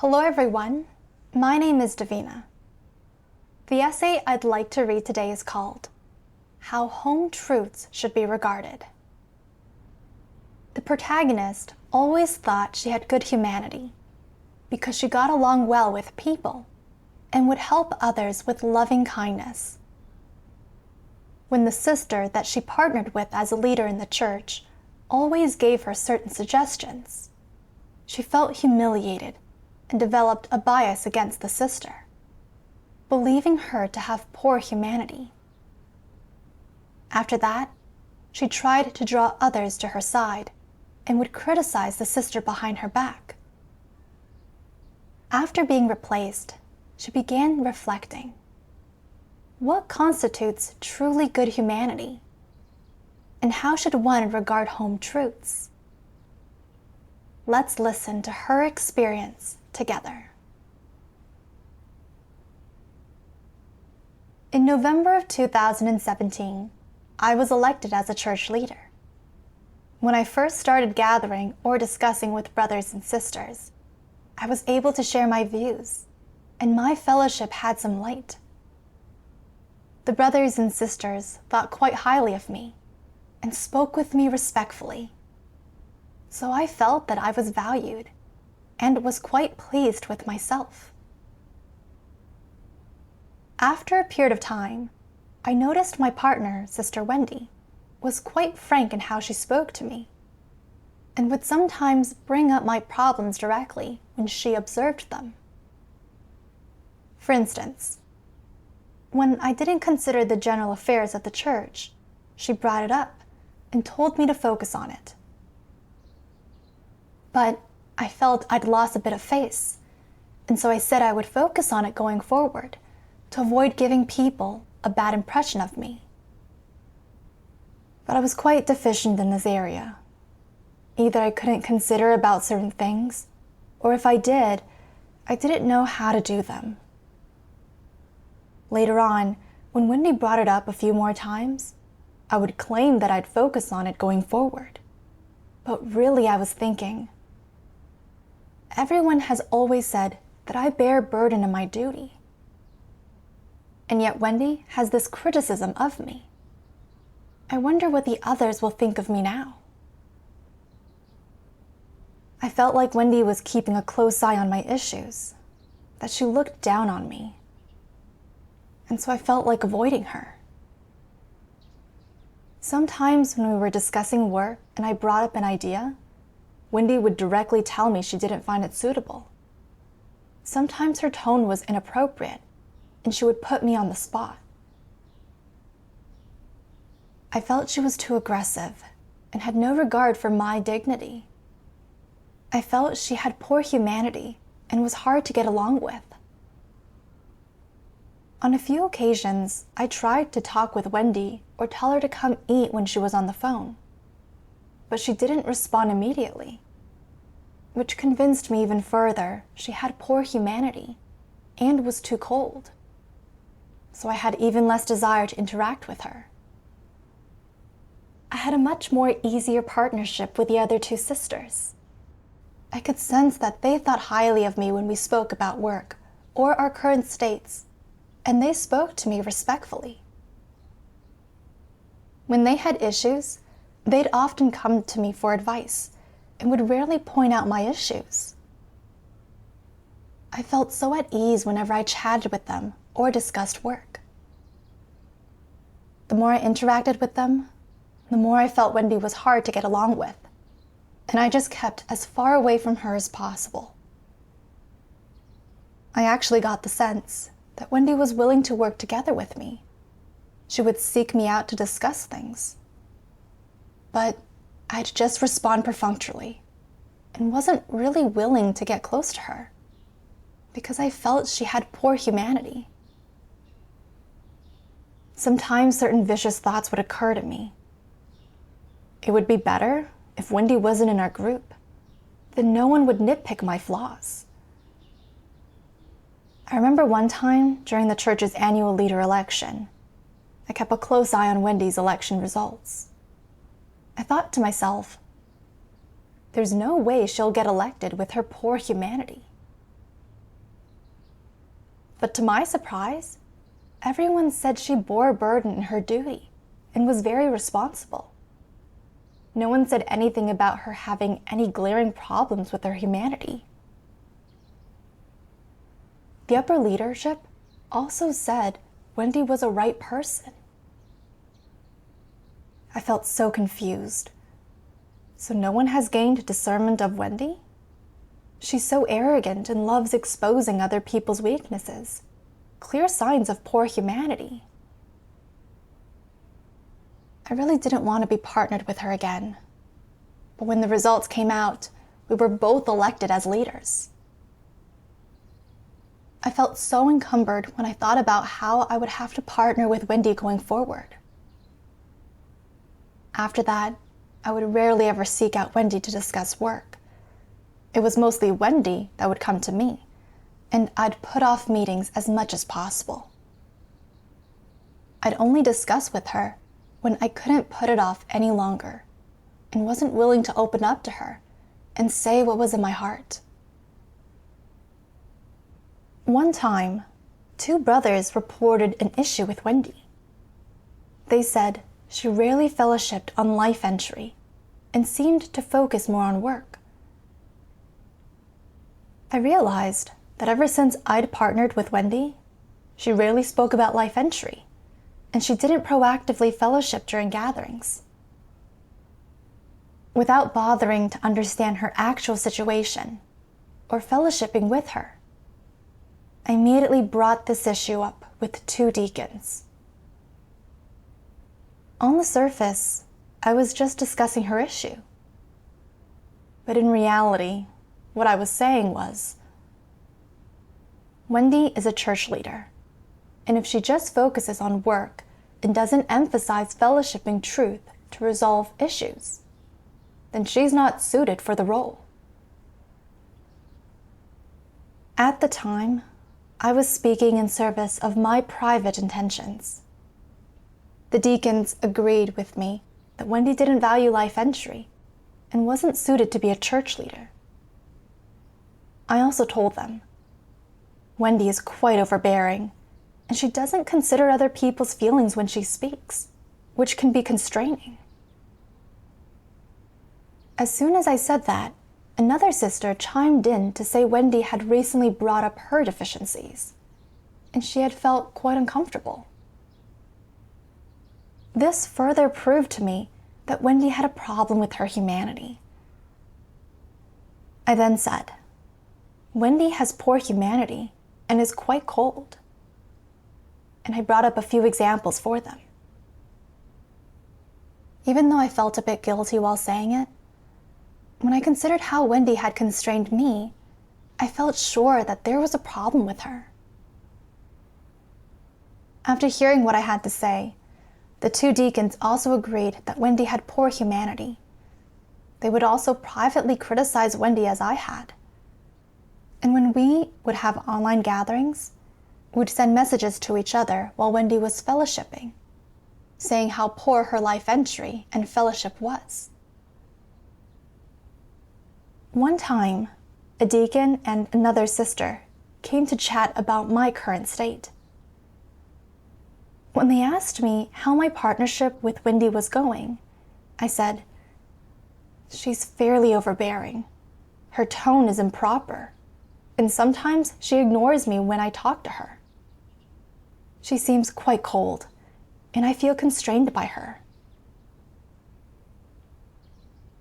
Hello everyone, my name is Davina. The essay I'd like to read today is called How Home Truths Should Be Regarded. The protagonist always thought she had good humanity because she got along well with people and would help others with loving kindness. When the sister that she partnered with as a leader in the church always gave her certain suggestions, she felt humiliated and developed a bias against the sister, believing her to have poor humanity. After that, she tried to draw others to her side and would criticize the sister behind her back. After being replaced, she began reflecting. What constitutes truly good humanity? And how should one regard home truths? Let's listen to her experience together. In November of 2017, I was elected as a church leader. When I first started gathering or discussing with brothers and sisters, I was able to share my views, and my fellowship had some light. The brothers and sisters thought quite highly of me and spoke with me respectfully. So I felt that I was valued and was quite pleased with myself. After a period of time, I noticed my partner, Sister Wendy, was quite frank in how she spoke to me and would sometimes bring up my problems directly when she observed them. For instance, when I didn't consider the general affairs of the church, she brought it up and told me to focus on it. But I felt I'd lost a bit of face, and so I said I would focus on it going forward to avoid giving people a bad impression of me. But I was quite deficient in this area. Either I couldn't consider about certain things, or if I did, I didn't know how to do them. Later on, when Wendy brought it up a few more times, I would claim that I'd focus on it going forward. But really I was thinking, everyone has always said that I bear burden in my duty. And yet Wendy has this criticism of me. I wonder what the others will think of me now. I felt like Wendy was keeping a close eye on my issues, that she looked down on me. And so I felt like avoiding her. Sometimes when we were discussing work and I brought up an idea, Wendy would directly tell me she didn't find it suitable. Sometimes her tone was inappropriate, and she would put me on the spot. I felt she was too aggressive and had no regard for my dignity. I felt she had poor humanity and was hard to get along with. On a few occasions, I tried to talk with Wendy or tell her to come eat when she was on the phone, but she didn't respond immediately, which convinced me even further she had poor humanity and was too cold. So I had even less desire to interact with her. I had a much more easier partnership with the other two sisters. I could sense that they thought highly of me when we spoke about work or our current states, and they spoke to me respectfully. When they had issues, they'd often come to me for advice and would rarely point out my issues. I felt so at ease whenever I chatted with them or discussed work. The more I interacted with them, the more I felt Wendy was hard to get along with, and I just kept as far away from her as possible. I actually got the sense that Wendy was willing to work together with me. She would seek me out to discuss things. But I'd just respond perfunctorily and wasn't really willing to get close to her because I felt she had poor humanity. Sometimes certain vicious thoughts would occur to me. It would be better if Wendy wasn't in our group, then no one would nitpick my flaws. I remember one time during the church's annual leader election, I kept a close eye on Wendy's election results. I thought to myself, there's no way she'll get elected with her poor humanity. But to my surprise, everyone said she bore a burden in her duty and was very responsible. No one said anything about her having any glaring problems with her humanity. The upper leadership also said Wendy was a right person. I felt so confused. So no one has gained discernment of Wendy? She's so arrogant and loves exposing other people's weaknesses. Clear signs of poor humanity. I really didn't want to be partnered with her again. But when the results came out, we were both elected as leaders. I felt so encumbered when I thought about how I would have to partner with Wendy going forward. After that, I would rarely ever seek out Wendy to discuss work. It was mostly Wendy that would come to me, and I'd put off meetings as much as possible. I'd only discuss with her when I couldn't put it off any longer and wasn't willing to open up to her and say what was in my heart. One time, 2 brothers reported an issue with Wendy. They said she rarely fellowshipped on life entry and seemed to focus more on work. I realized that ever since I'd partnered with Wendy, she rarely spoke about life entry, and she didn't proactively fellowship during gatherings. Without bothering to understand her actual situation or fellowshipping with her, I immediately brought this issue up with 2 deacons. On the surface, I was just discussing her issue. But in reality, what I was saying was, Wendy is a church leader, and if she just focuses on work and doesn't emphasize fellowshipping truth to resolve issues, then she's not suited for the role. At the time, I was speaking in service of my private intentions. The deacons agreed with me that Wendy didn't value life entry and wasn't suited to be a church leader. I also told them, Wendy is quite overbearing, and she doesn't consider other people's feelings when she speaks, which can be constraining. As soon as I said that, another sister chimed in to say Wendy had recently brought up her deficiencies, and she had felt quite uncomfortable. This further proved to me that Wendy had a problem with her humanity. I then said, Wendy has poor humanity and is quite cold. And I brought up a few examples for them. Even though I felt a bit guilty while saying it, when I considered how Wendy had constrained me, I felt sure that there was a problem with her. After hearing what I had to say, the 2 deacons also agreed that Wendy had poor humanity. They would also privately criticize Wendy as I had. And when we would have online gatherings, we'd send messages to each other while Wendy was fellowshipping, saying how poor her life entry and fellowship was. One time, a deacon and another sister came to chat about my current state. When they asked me how my partnership with Wendy was going, I said, she's fairly overbearing. Her tone is improper, and sometimes she ignores me when I talk to her. She seems quite cold, and I feel constrained by her.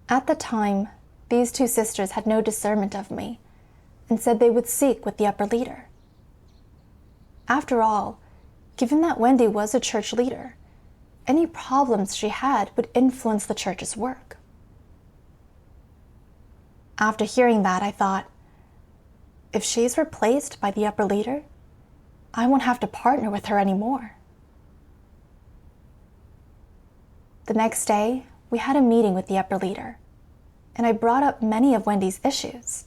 At the time, these 2 sisters had no discernment of me and said they would seek with the upper leader. After all, given that Wendy was a church leader, any problems she had would influence the church's work. After hearing that, I thought, if she's replaced by the upper leader, I won't have to partner with her anymore. The next day, we had a meeting with the upper leader, and I brought up many of Wendy's issues.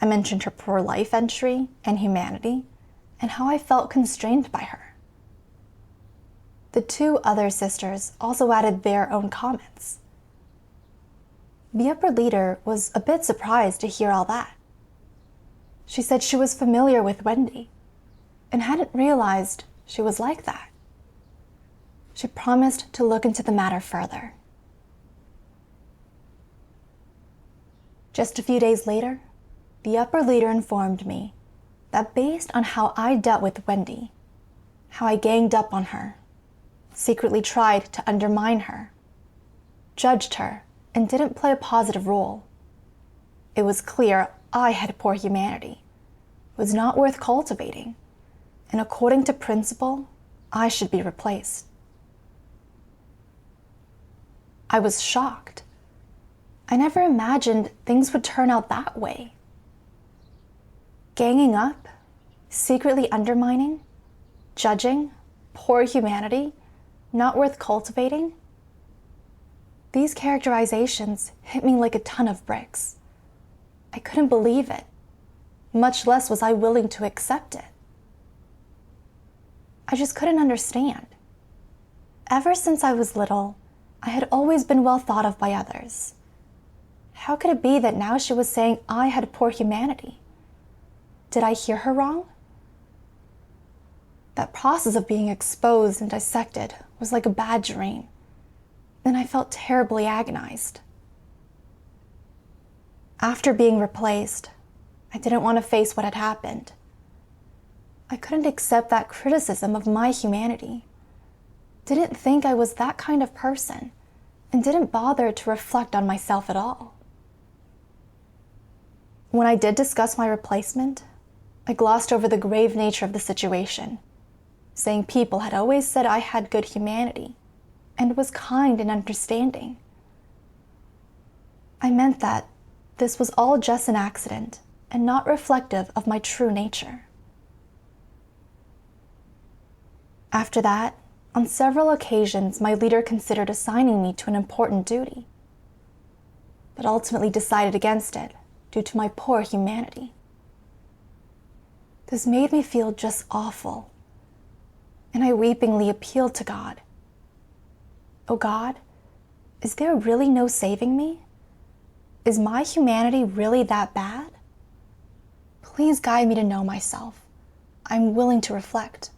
I mentioned her poor life entry and humanity, and how I felt constrained by her. The 2 other sisters also added their own comments. The upper leader was a bit surprised to hear all that. She said she was familiar with Wendy and hadn't realized she was like that. She promised to look into the matter further. Just a few days later, the upper leader informed me that based on how I dealt with Wendy, how I ganged up on her, secretly tried to undermine her, judged her, and didn't play a positive role, it was clear I had poor humanity, was not worth cultivating, and according to principle, I should be replaced. I was shocked. I never imagined things would turn out that way. Ganging up, secretly undermining, judging, poor humanity, not worth cultivating. These characterizations hit me like a ton of bricks. I couldn't believe it, much less was I willing to accept it. I just couldn't understand. Ever since I was little, I had always been well thought of by others. How could it be that now she was saying I had poor humanity? Did I hear her wrong? That process of being exposed and dissected was like a bad dream. Then I felt terribly agonized. After being replaced, I didn't want to face what had happened. I couldn't accept that criticism of my humanity. Didn't think I was that kind of person, and didn't bother to reflect on myself at all. When I did discuss my replacement, I glossed over the grave nature of the situation, saying people had always said I had good humanity and was kind and understanding. I meant that this was all just an accident and not reflective of my true nature. After that, on several occasions, my leader considered assigning me to an important duty, but ultimately decided against it due to my poor humanity. This made me feel just awful, and I weepingly appealed to God. Oh God, is there really no saving me? Is my humanity really that bad? Please guide me to know myself. I'm willing to reflect.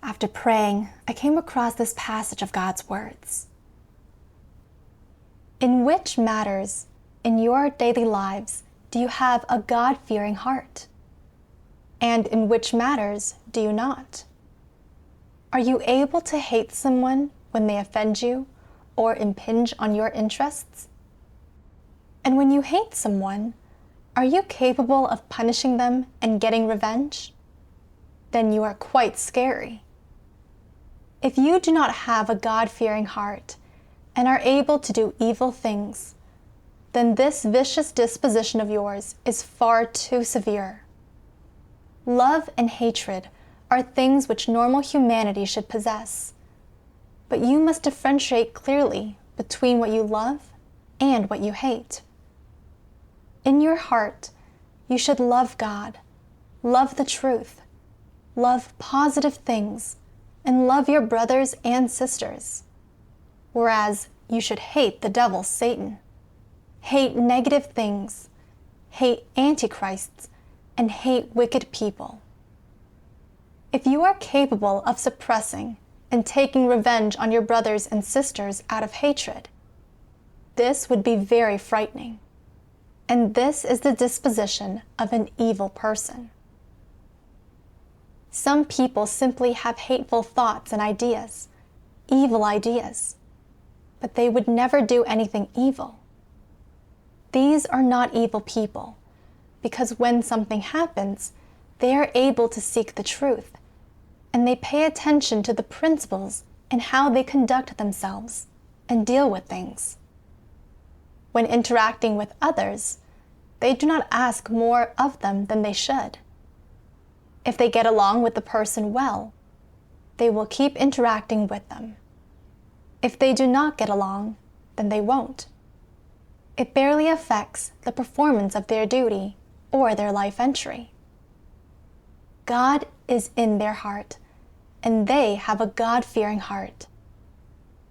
After praying, I came across this passage of God's words. In which matters in your daily lives do you have a God-fearing heart? And in which matters do you not? Are you able to hate someone when they offend you or impinge on your interests? And when you hate someone, are you capable of punishing them and getting revenge? Then you are quite scary. If you do not have a God-fearing heart and are able to do evil things, then this vicious disposition of yours is far too severe. Love and hatred are things which normal humanity should possess, but you must differentiate clearly between what you love and what you hate. In your heart, you should love God, love the truth, love positive things, and love your brothers and sisters, whereas you should hate the devil, Satan, hate negative things, hate antichrists, and hate wicked people. If you are capable of suppressing and taking revenge on your brothers and sisters out of hatred, this would be very frightening. And this is the disposition of an evil person. Some people simply have hateful thoughts and ideas, evil ideas, but they would never do anything evil. These are not evil people, because when something happens, they are able to seek the truth, and they pay attention to the principles and how they conduct themselves and deal with things. When interacting with others, they do not ask more of them than they should. If they get along with the person well, they will keep interacting with them. If they do not get along, then they won't. It barely affects the performance of their duty or their life entry. God is in their heart, and they have a God-fearing heart.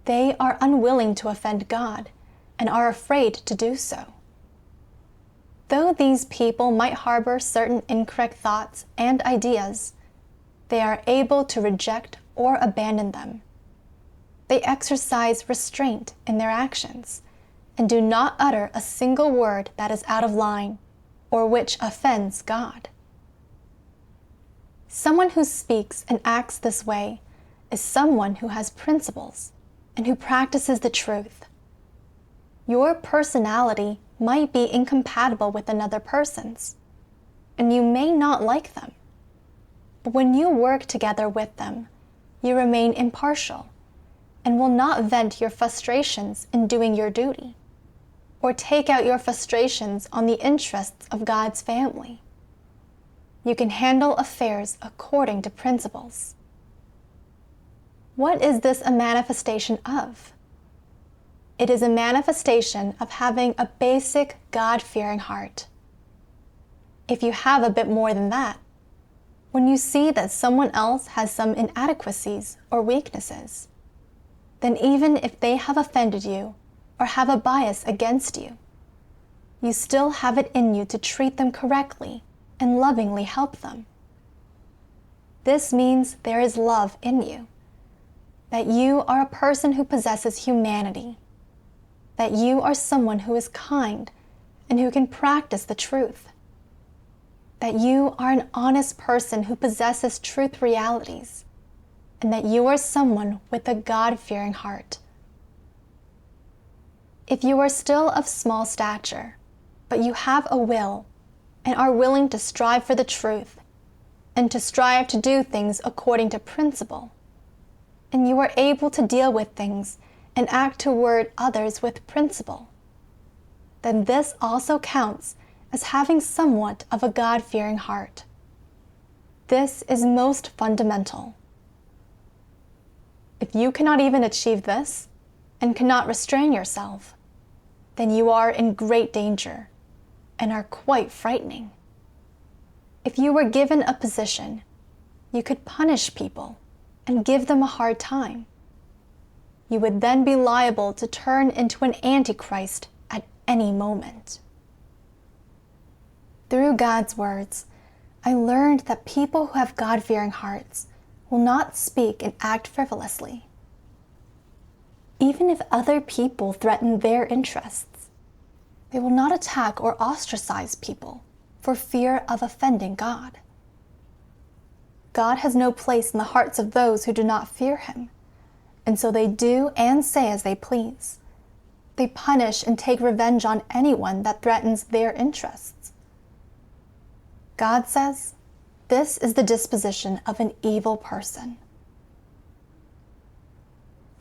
They are unwilling to offend God and are afraid to do so. Though these people might harbor certain incorrect thoughts and ideas, they are able to reject or abandon them. They exercise restraint in their actions and do not utter a single word that is out of line or which offends God. Someone who speaks and acts this way is someone who has principles and who practices the truth. Your personality might be incompatible with another person's, and you may not like them. But when you work together with them, you remain impartial and will not vent your frustrations in doing your duty, or take out your frustrations on the interests of God's family. You can handle affairs according to principles. What is this a manifestation of? It is a manifestation of having a basic God-fearing heart. If you have a bit more than that, when you see that someone else has some inadequacies or weaknesses, then even if they have offended you or have a bias against you, you still have it in you to treat them correctly and lovingly help them. This means there is love in you, that you are a person who possesses humanity, that you are someone who is kind and who can practice the truth, that you are an honest person who possesses truth realities, and that you are someone with a God-fearing heart. If you are still of small stature, but you have a will and are willing to strive for the truth and to strive to do things according to principle, and you are able to deal with things and act toward others with principle, then this also counts as having somewhat of a God-fearing heart. This is most fundamental. If you cannot even achieve this and cannot restrain yourself, then you are in great danger and are quite frightening. If you were given a position, you could punish people and give them a hard time. You would then be liable to turn into an antichrist at any moment. Through God's words, I learned that people who have God-fearing hearts will not speak and act frivolously. Even if other people threaten their interests, they will not attack or ostracize people for fear of offending God. God has no place in the hearts of those who do not fear Him, and so they do and say as they please. They punish and take revenge on anyone that threatens their interests. God says, this is the disposition of an evil person.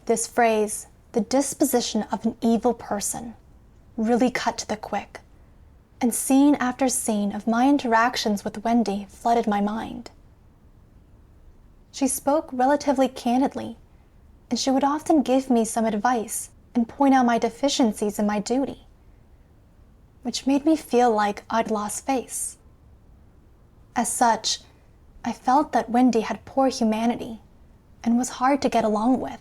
This phrase, the disposition of an evil person, really cut to the quick, and scene after scene of my interactions with Wendy flooded my mind. She spoke relatively candidly, and she would often give me some advice and point out my deficiencies in my duty, which made me feel like I'd lost face. As such, I felt that Wendy had poor humanity and was hard to get along with.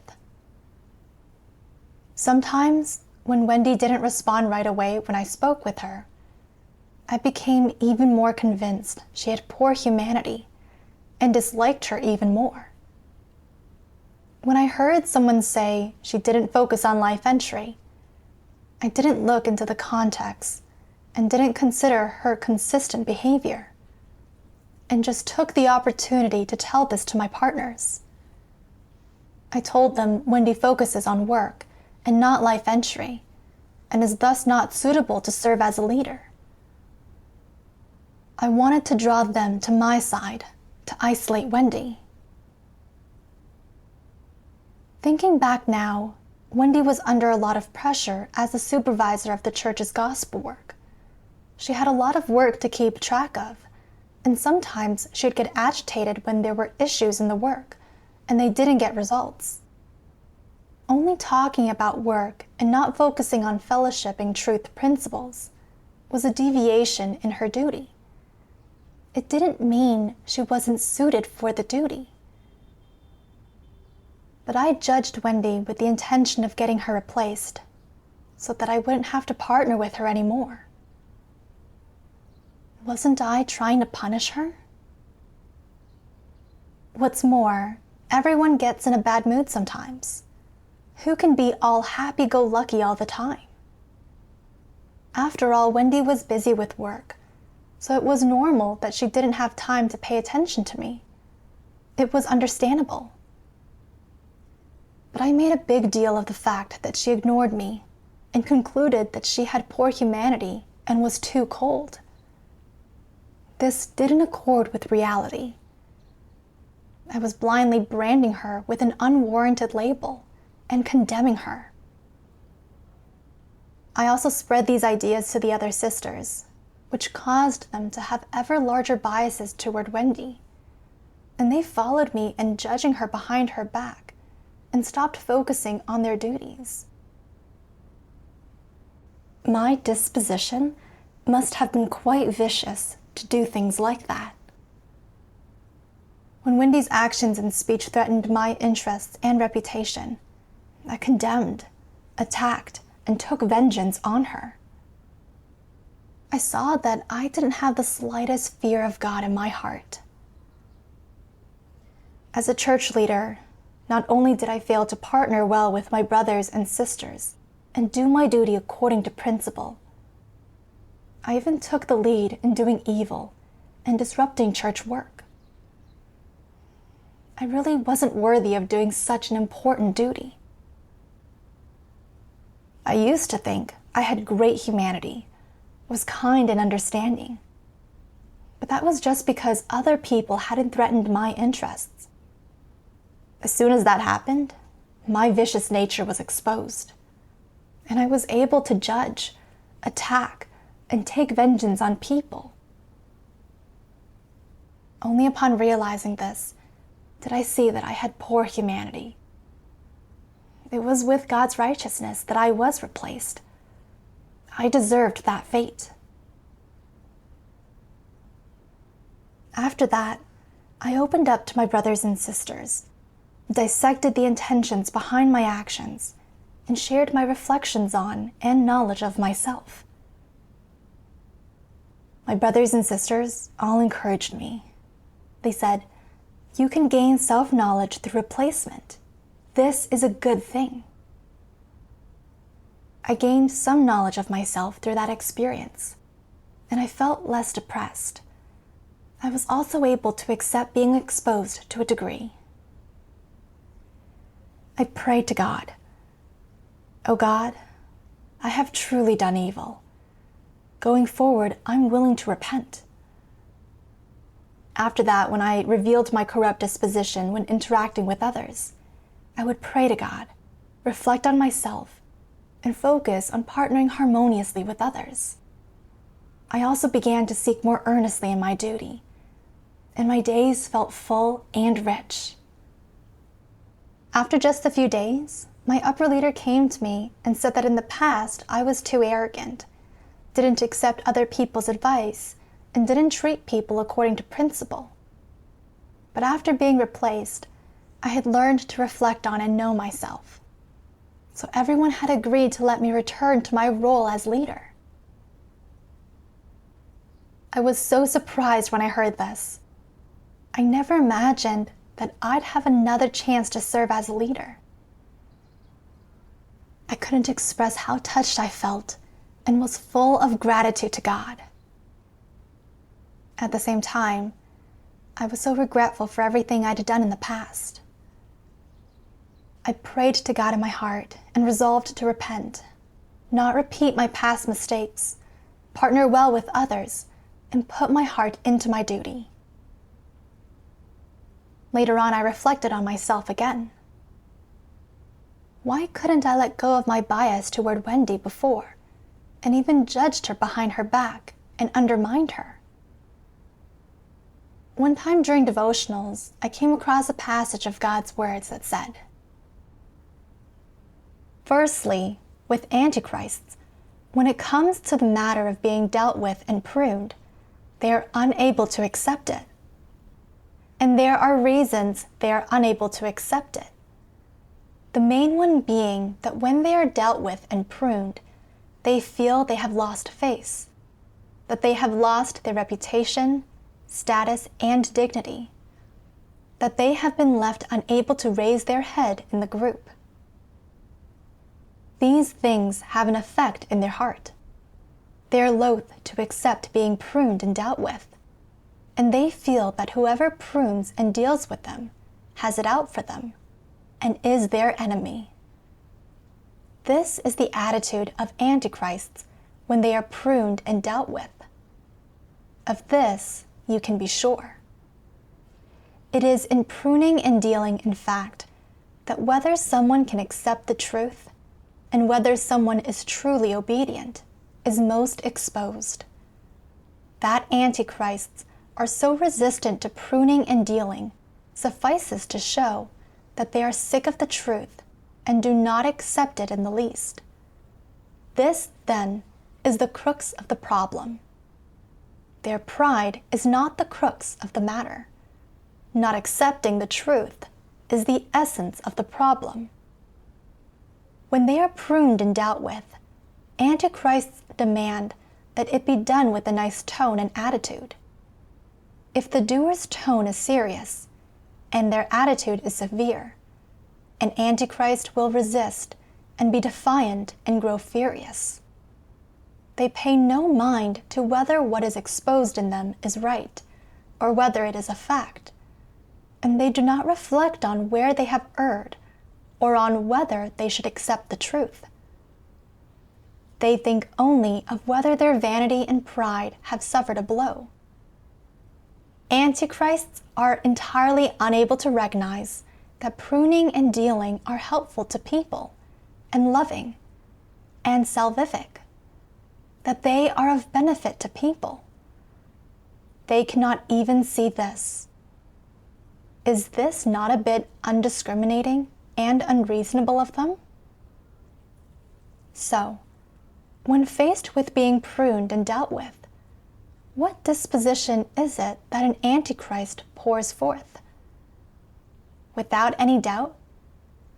Sometimes, when Wendy didn't respond right away when I spoke with her, I became even more convinced she had poor humanity and disliked her even more. When I heard someone say she didn't focus on life entry, I didn't look into the context and didn't consider her consistent behavior, and just took the opportunity to tell this to my partners. I told them Wendy focuses on work and not life entry, and is thus not suitable to serve as a leader. I wanted to draw them to my side, to isolate Wendy. Thinking back now, Wendy was under a lot of pressure as the supervisor of the church's gospel work. She had a lot of work to keep track of, and sometimes she'd get agitated when there were issues in the work and they didn't get results. Only talking about work and not focusing on fellowshipping truth principles was a deviation in her duty. It didn't mean she wasn't suited for the duty. But I judged Wendy with the intention of getting her replaced so that I wouldn't have to partner with her anymore. Wasn't I trying to punish her? What's more, everyone gets in a bad mood sometimes. Who can be all happy-go-lucky all the time? After all, Wendy was busy with work, so it was normal that she didn't have time to pay attention to me. It was understandable. But I made a big deal of the fact that she ignored me and concluded that she had poor humanity and was too cold. This didn't accord with reality. I was blindly branding her with an unwarranted label and condemning her. I also spread these ideas to the other sisters, which caused them to have ever larger biases toward Wendy, and they followed me in judging her behind her back and stopped focusing on their duties. My disposition must have been quite vicious to do things like that. When Wendy's actions and speech threatened my interests and reputation, I condemned, attacked, and took vengeance on her. I saw that I didn't have the slightest fear of God in my heart. As a church leader, not only did I fail to partner well with my brothers and sisters and do my duty according to principle, I even took the lead in doing evil and disrupting church work. I really wasn't worthy of doing such an important duty. I used to think I had great humanity, was kind and understanding, but that was just because other people hadn't threatened my interests. As soon as that happened, my vicious nature was exposed, and I was able to judge, attack, and take vengeance on people. Only upon realizing this did I see that I had poor humanity. It was with God's righteousness that I was replaced. I deserved that fate. After that, I opened up to my brothers and sisters, dissected the intentions behind my actions, and shared my reflections on and knowledge of myself. My brothers and sisters all encouraged me. They said, "You can gain self-knowledge through replacement. This is a good thing." I gained some knowledge of myself through that experience, and I felt less depressed. I was also able to accept being exposed to a degree. I prayed to God, "Oh God, I have truly done evil. Going forward, I'm willing to repent." After that, when I revealed my corrupt disposition when interacting with others, I would pray to God, reflect on myself, and focus on partnering harmoniously with others. I also began to seek more earnestly in my duty, and my days felt full and rich. After just a few days, my upper leader came to me and said that in the past I was too arrogant, didn't accept other people's advice, and didn't treat people according to principle. But after being replaced, I had learned to reflect on and know myself. So everyone had agreed to let me return to my role as leader. I was so surprised when I heard this. I never imagined that I'd have another chance to serve as a leader. I couldn't express how touched I felt and was full of gratitude to God. At the same time, I was so regretful for everything I'd done in the past. I prayed to God in my heart and resolved to repent, not repeat my past mistakes, partner well with others, and put my heart into my duty. Later on, I reflected on myself again. Why couldn't I let go of my bias toward Wendy before, and even judged her behind her back and undermined her? One time during devotionals, I came across a passage of God's words that said, "Firstly, with antichrists, when it comes to the matter of being dealt with and pruned, they are unable to accept it. And there are reasons they are unable to accept it. The main one being that when they are dealt with and pruned, they feel they have lost face. that they have lost their reputation, status, and dignity, that they have been left unable to raise their head in the group. These things have an effect in their heart. They are loath to accept being pruned and dealt with, and they feel that whoever prunes and deals with them has it out for them and is their enemy. This is the attitude of antichrists when they are pruned and dealt with. Of this you can be sure. It is in pruning and dealing, in fact, that whether someone can accept the truth and whether someone is truly obedient is most exposed. That antichrists are so resistant to pruning and dealing suffices to show that they are sick of the truth and do not accept it in the least. This, then, is the crux of the problem. Their pride is not the crux of the matter. Not accepting the truth is the essence of the problem. When they are pruned and dealt with, antichrists demand that it be done with a nice tone and attitude. If the doer's tone is serious and their attitude is severe, an antichrist will resist and be defiant and grow furious. They pay no mind to whether what is exposed in them is right or whether it is a fact, and they do not reflect on where they have erred or on whether they should accept the truth. They think only of whether their vanity and pride have suffered a blow. Antichrists are entirely unable to recognize that pruning and dealing are helpful to people and loving and salvific, that they are of benefit to people. They cannot even see this. Is this not a bit undiscriminating and unreasonable of them? So, when faced with being pruned and dealt with, what disposition is it that an antichrist pours forth? Without any doubt,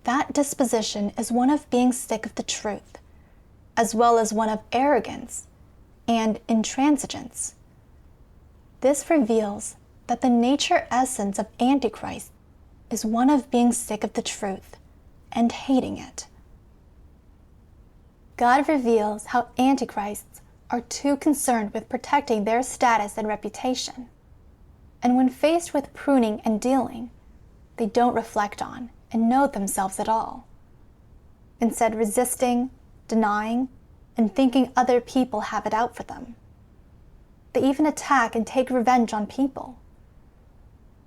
that disposition is one of being sick of the truth, as well as one of arrogance and intransigence. This reveals that the nature essence of Antichrist is one of being sick of the truth and hating it. God reveals how Antichrists are too concerned with protecting their status and reputation, and when faced with pruning and dealing, they don't reflect on and know themselves at all, instead resisting, denying, and thinking other people have it out for them. They even attack and take revenge on people.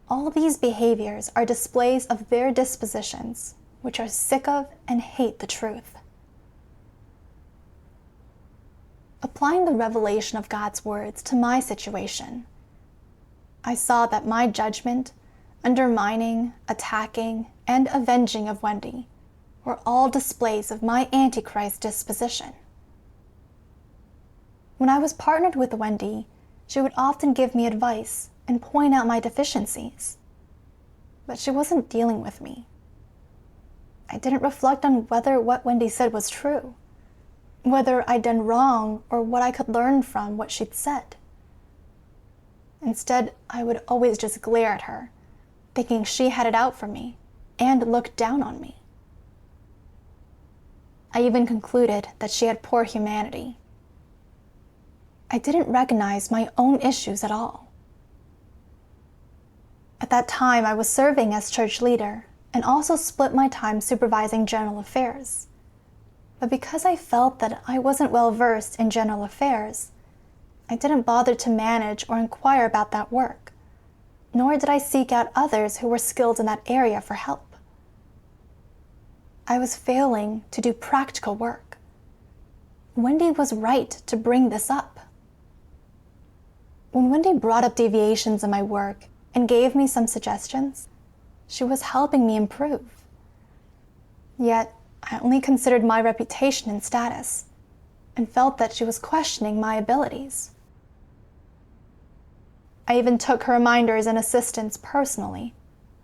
All these behaviors are displays of their dispositions, which are sick of and hate the truth. Applying the revelation of God's words to my situation, I saw that my judgment, undermining, attacking, and avenging of Wendy were all displays of my Antichrist disposition. When I was partnered with Wendy, she would often give me advice and point out my deficiencies, but she wasn't dealing with me. I didn't reflect on whether what Wendy said was true, whether I'd done wrong, or what I could learn from what she'd said. Instead, I would always just glare at her, thinking she had it out for me and looked down on me. I even concluded that she had poor humanity. I didn't recognize my own issues at all. At that time, I was serving as church leader and also split my time supervising general affairs. But because I felt that I wasn't well versed in general affairs, I didn't bother to manage or inquire about that work, nor did I seek out others who were skilled in that area for help. I was failing to do practical work. Wendy was right to bring this up. When Wendy brought up deviations in my work and gave me some suggestions, she was helping me improve. Yet, I only considered my reputation and status, and felt that she was questioning my abilities. I even took her reminders and assistance personally,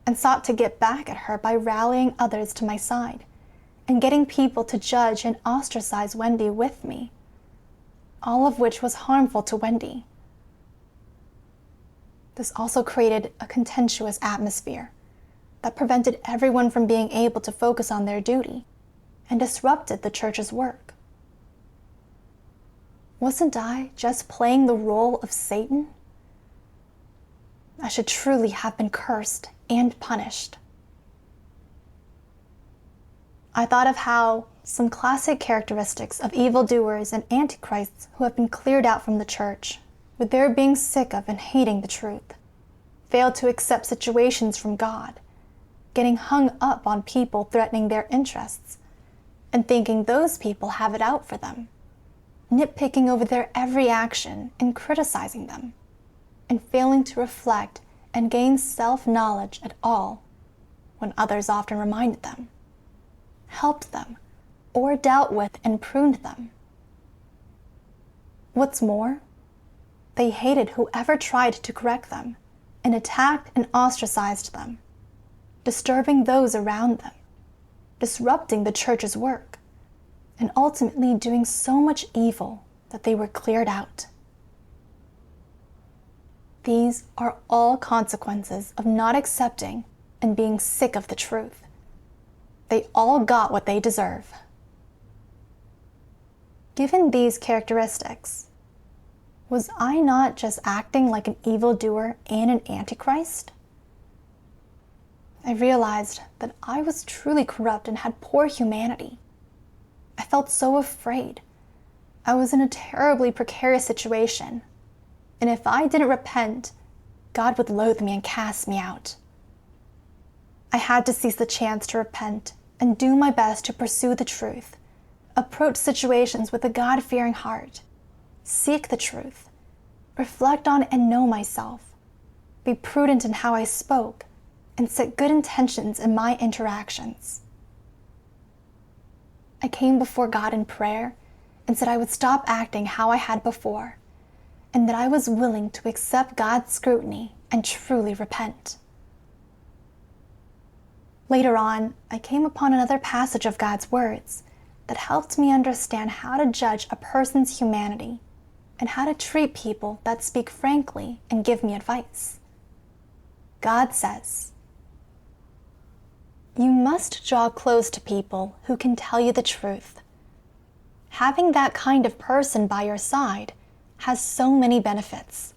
and sought to get back at her by rallying others to my side, and getting people to judge and ostracize Wendy with me. all of which was harmful to Wendy. This also created a contentious atmosphere that prevented everyone from being able to focus on their duty and disrupted the church's work. Wasn't I just playing the role of Satan? I should truly have been cursed and punished. I thought of how some classic characteristics of evildoers and antichrists who have been cleared out from the church, with their being sick of and hating the truth, failed to accept situations from God, getting hung up on people threatening their interests, and thinking those people have it out for them, nitpicking over their every action and criticizing them, and failing to reflect and gain self-knowledge at all, when others often reminded them, helped them, or dealt with and pruned them. What's more, they hated whoever tried to correct them and attacked and ostracized them, disturbing those around them, disrupting the church's work, and ultimately doing so much evil that they were cleared out. These are all consequences of not accepting and being sick of the truth. They all got what they deserve. Given these characteristics, was I not just acting like an evildoer and an antichrist? I realized that I was truly corrupt and had poor humanity. I felt so afraid. I was in a terribly precarious situation, and if I didn't repent, God would loathe me and cast me out. I had to seize the chance to repent and do my best to pursue the truth, approach situations with a God-fearing heart, seek the truth, reflect on and know myself, be prudent in how I spoke, and set good intentions in my interactions. I came before God in prayer and said I would stop acting how I had before, and that I was willing to accept God's scrutiny and truly repent. Later on, I came upon another passage of God's words that helped me understand how to judge a person's humanity and how to treat people that speak frankly and give me advice. God says, "You must draw close to people who can tell you the truth. Having that kind of person by your side has so many benefits,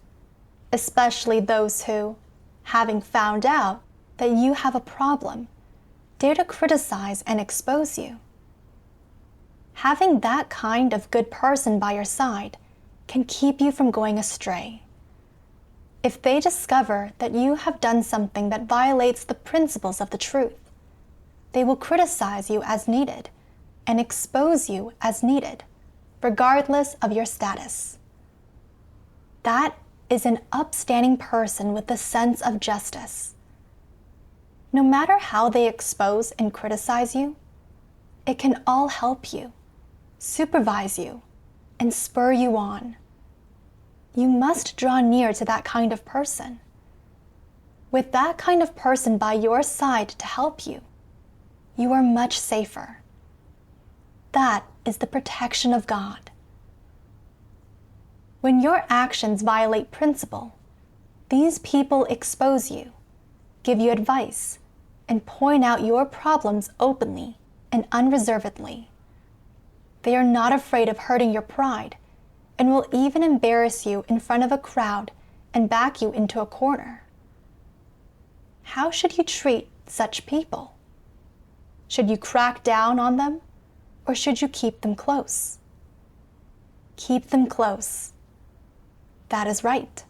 especially those who, having found out that you have a problem, dare to criticize and expose you. Having that kind of good person by your side can keep you from going astray. If they discover that you have done something that violates the principles of the truth, they will criticize you as needed and expose you as needed, regardless of your status. That is an upstanding person with a sense of justice. No matter how they expose and criticize you, it can all help you, supervise you, and spur you on. You must draw near to that kind of person. With that kind of person by your side to help you, you are much safer. That is the protection of God. When your actions violate principle, these people expose you, give you advice, and point out your problems openly and unreservedly. They are not afraid of hurting your pride and will even embarrass you in front of a crowd and back you into a corner. How should you treat such people? Should you crack down on them, or should you keep them close? Keep them close. That is right,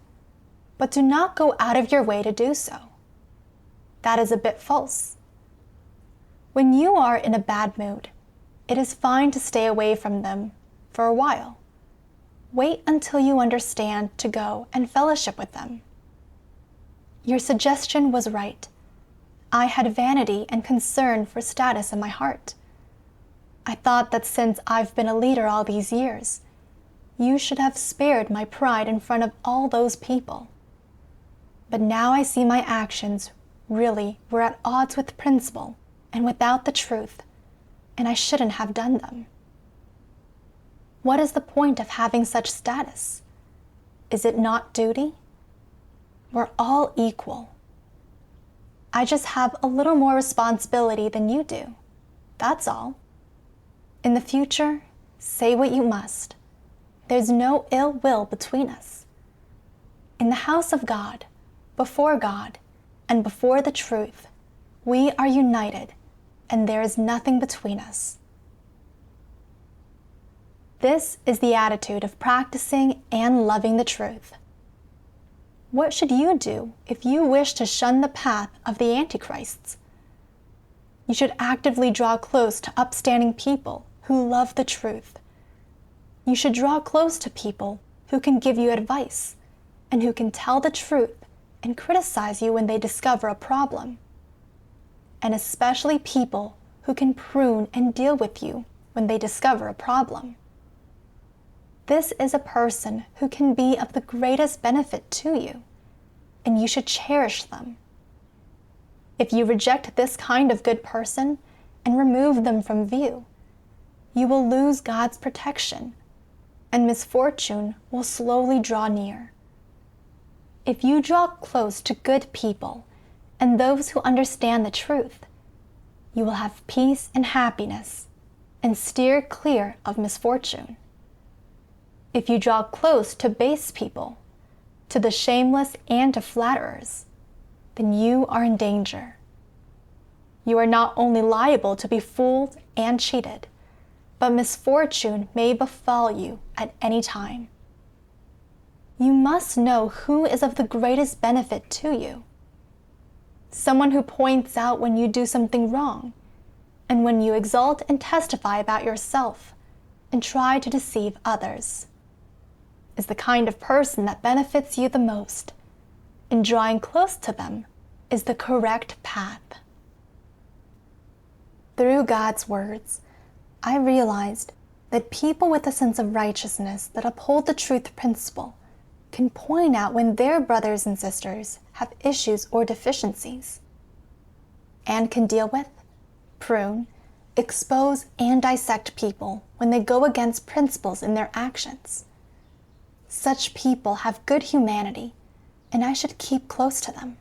but do not go out of your way to do so. That is a bit false. When you are in a bad mood, it is fine to stay away from them for a while. Wait until you understand to go and fellowship with them. Your suggestion was right. I had vanity and concern for status in my heart. I thought that since I've been a leader all these years, you should have spared my pride in front of all those people. But now I see my actions really were at odds with principle and without the truth, and I shouldn't have done them. What is the point of having such status? Is it not duty? We're all equal. I just have a little more responsibility than you do. That's all. In the future, say what you must. There's no ill will between us. In the house of God, before God, and before the truth, we are united, and there is nothing between us. This is the attitude of practicing and loving the truth. What should you do if you wish to shun the path of the Antichrists? You should actively draw close to upstanding people who love the truth. You should draw close to people who can give you advice and who can tell the truth and criticize you when they discover a problem. And especially people who can prune and deal with you when they discover a problem. This is a person who can be of the greatest benefit to you, and you should cherish them. If you reject this kind of good person and remove them from view, you will lose God's protection, and misfortune will slowly draw near. If you draw close to good people and those who understand the truth, you will have peace and happiness and steer clear of misfortune. If you draw close to base people, to the shameless and to flatterers, then you are in danger. You are not only liable to be fooled and cheated, but misfortune may befall you at any time. You must know who is of the greatest benefit to you. Someone who points out when you do something wrong, and when you exalt and testify about yourself, and try to deceive others, is the kind of person that benefits you the most, and drawing close to them is the correct path. Through God's words, I realized that people with a sense of righteousness that uphold the truth principle can point out when their brothers and sisters have issues or deficiencies, and can deal with, prune, expose, and dissect people when they go against principles in their actions. Such people have good humanity, and I should keep close to them.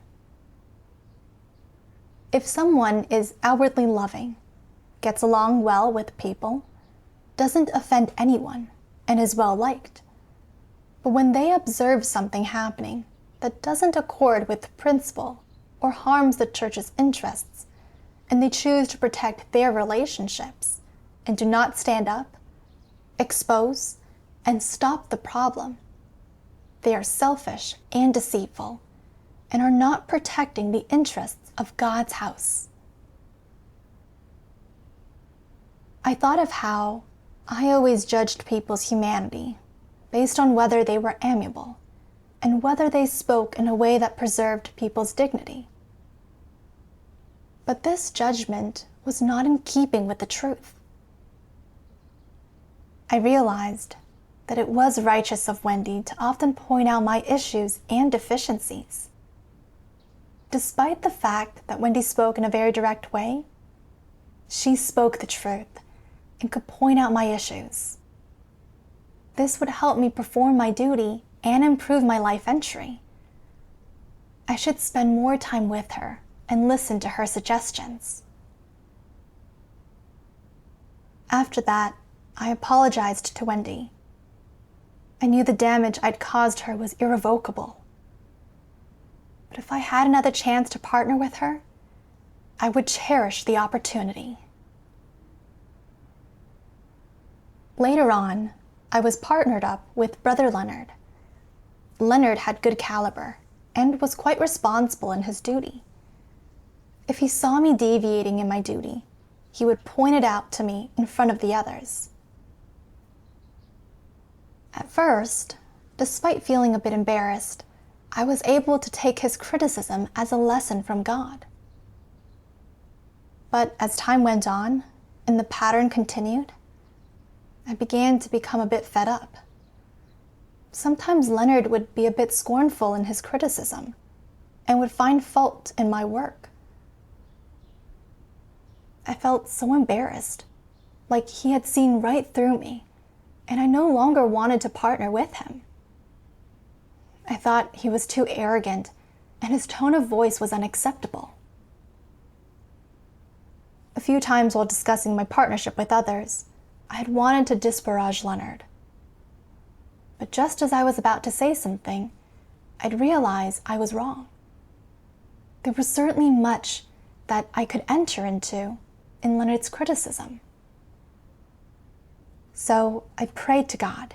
If someone is outwardly loving, gets along well with people, doesn't offend anyone, and is well liked, but when they observe something happening that doesn't accord with principle or harms the church's interests, and they choose to protect their relationships and do not stand up, expose, and stop the problem, they are selfish and deceitful and are not protecting the interests of God's house. I thought of how I always judged people's humanity based on whether they were amiable and whether they spoke in a way that preserved people's dignity. But this judgment was not in keeping with the truth. I realized that it was righteous of Wendy to often point out my issues and deficiencies. Despite the fact that Wendy spoke in a very direct way, she spoke the truth and could point out my issues. This would help me perform my duty and improve my life entry. I should spend more time with her and listen to her suggestions. After that, I apologized to Wendy. I knew the damage I'd caused her was irrevocable. But if I had another chance to partner with her, I would cherish the opportunity. Later on, I was partnered up with Brother Leonard. Leonard had good caliber and was quite responsible in his duty. If he saw me deviating in my duty, he would point it out to me in front of the others. At first, despite feeling a bit embarrassed, I was able to take his criticism as a lesson from God. But as time went on and the pattern continued, I began to become a bit fed up. Sometimes Leonard would be a bit scornful in his criticism and would find fault in my work. I felt so embarrassed, like he had seen right through me, and I no longer wanted to partner with him. I thought he was too arrogant, and his tone of voice was unacceptable. A few times while discussing my partnership with others, I had wanted to disparage Leonard. But just as I was about to say something, I'd realize I was wrong. There was certainly much that I could enter into in Leonard's criticism. So I prayed to God,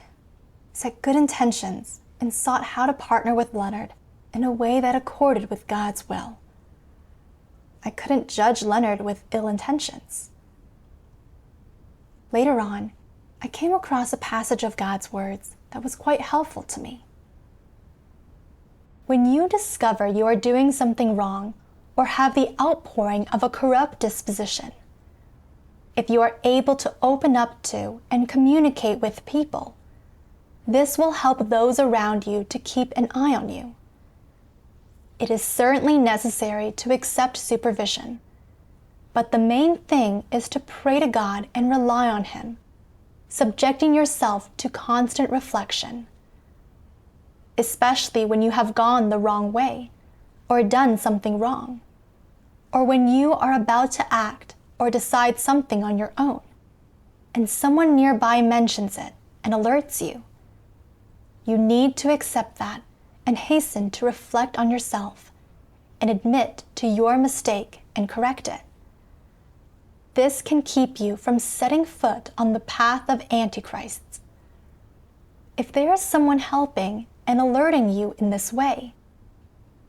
set good intentions, and sought how to partner with Leonard in a way that accorded with God's will. I couldn't judge Leonard with ill intentions. Later on, I came across a passage of God's words that was quite helpful to me. When you discover you are doing something wrong or have the outpouring of a corrupt disposition, if you are able to open up to and communicate with people, this will help those around you to keep an eye on you. It is certainly necessary to accept supervision, but the main thing is to pray to God and rely on Him, subjecting yourself to constant reflection, especially when you have gone the wrong way or done something wrong, or when you are about to act or decide something on your own, and someone nearby mentions it and alerts you. You need to accept that and hasten to reflect on yourself and admit to your mistake and correct it. This can keep you from setting foot on the path of antichrists. If there is someone helping and alerting you in this way,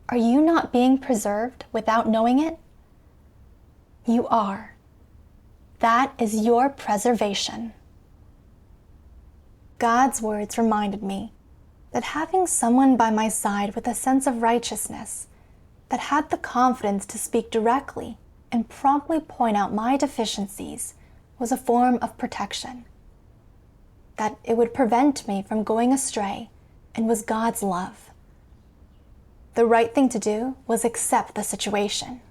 are you not being preserved without knowing it? You are. That is your preservation. God's words reminded me that having someone by my side with a sense of righteousness, that had the confidence to speak directly and promptly point out my deficiencies, was a form of protection, that it would prevent me from going astray and was God's love. The right thing to do was accept the situation.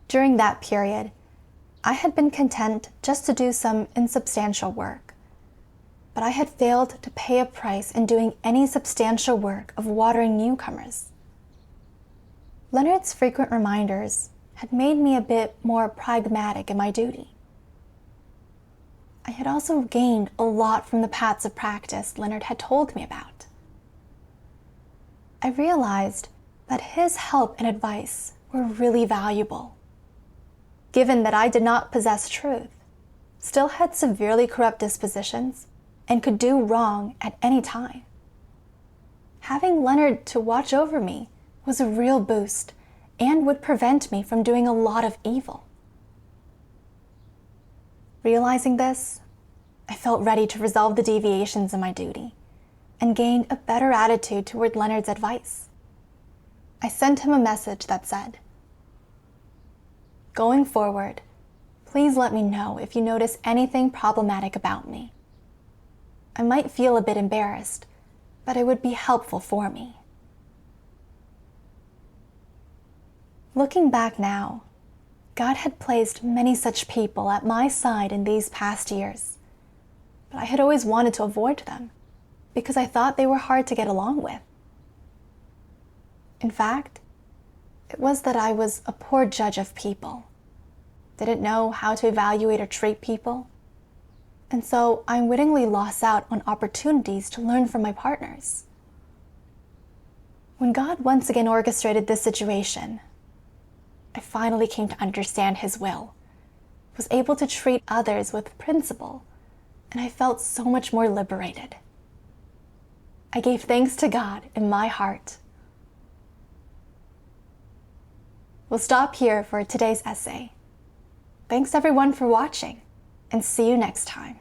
During that period, I had been content just to do some insubstantial work, but I had failed to pay a price in doing any substantial work of watering newcomers. Leonard's frequent reminders had made me a bit more pragmatic in my duty. I had also gained a lot from the paths of practice Leonard had told me about. I realized that his help and advice were really valuable. Given that I did not possess truth, still had severely corrupt dispositions, and could do wrong at any time, having Leonard to watch over me was a real boost and would prevent me from doing a lot of evil. Realizing this, I felt ready to resolve the deviations in my duty and gain a better attitude toward Leonard's advice. I sent him a message that said, "Going forward, please let me know if you notice anything problematic about me. I might feel a bit embarrassed, but it would be helpful for me." Looking back now, God had placed many such people at my side in these past years, but I had always wanted to avoid them because I thought they were hard to get along with. In fact, it was that I was a poor judge of people, didn't know how to evaluate or treat people, and so I unwittingly lost out on opportunities to learn from my partners. When God once again orchestrated this situation, I finally came to understand His will, was able to treat others with principle, and I felt so much more liberated. I gave thanks to God in my heart. We'll stop here for today's essay. Thanks everyone for watching, and see you next time.